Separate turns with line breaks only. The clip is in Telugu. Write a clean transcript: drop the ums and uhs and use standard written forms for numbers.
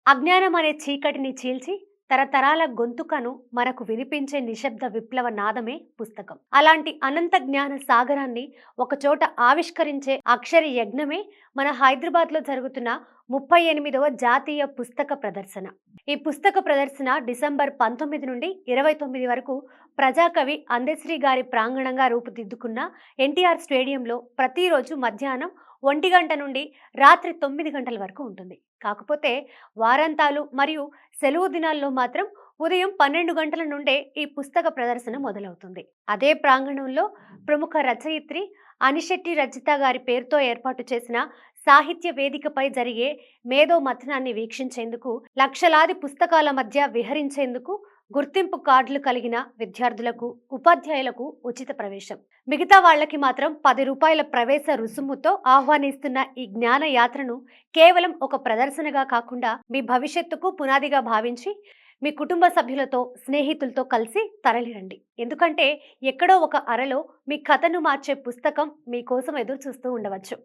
అజ్ఞానం అనే చీకటిని చీల్చి తరతరాల గొంతుకను మనకు వినిపించే నిశ్శబ్ద విప్లవ నాదమే పుస్తకం. అలాంటి అనంత జ్ఞాన సాగరాన్ని ఒకచోట ఆవిష్కరించే అక్షర యజ్ఞమే మన హైదరాబాద్లో జరుగుతున్న 38వ జాతీయ పుస్తక ప్రదర్శన. ఈ పుస్తక ప్రదర్శన డిసెంబర్ 19 నుండి 29 వరకు ప్రజాకవి అందశ్రీ గారి ప్రాంగణంగా రూపుదిద్దుకున్న ఎన్టీఆర్ స్టేడియంలో ప్రతిరోజు మధ్యాహ్నం 1 గంట నుండి రాత్రి 9 గంటల వరకు ఉంటుంది. కాకపోతే వారాంతాలు మరియు సెలవు దినాల్లో మాత్రం ఉదయం 12 గంటల నుండే ఈ పుస్తక ప్రదర్శన మొదలవుతుంది. అదే ప్రాంగణంలో ప్రముఖ రచయిత్రి అనిశెట్టి రజిత గారి పేరుతో ఏర్పాటు చేసిన సాహిత్య వేదికపై జరిగే మేధో మథనాన్ని వీక్షించేందుకు, లక్షలాది పుస్తకాల మధ్య విహరించేందుకు గుర్తింపు కార్డులు కలిగిన విద్యార్థులకు, ఉపాధ్యాయులకు ఉచిత ప్రవేశం. మిగతా వాళ్ళకి మాత్రం రూ. 10 ప్రవేశ రుసుముతో ఆహ్వానిస్తున్న ఈ జ్ఞాన యాత్రను కేవలం ఒక ప్రదర్శనగా కాకుండా మీ భవిష్యత్తుకు పునాదిగా భావించి మీ కుటుంబ సభ్యులతో, స్నేహితులతో కలిసి తరలిరండి. ఎందుకంటే ఎక్కడో ఒక అరలో మీ కథను మార్చే పుస్తకం మీకోసం ఎదురు చూస్తూ ఉండవచ్చు.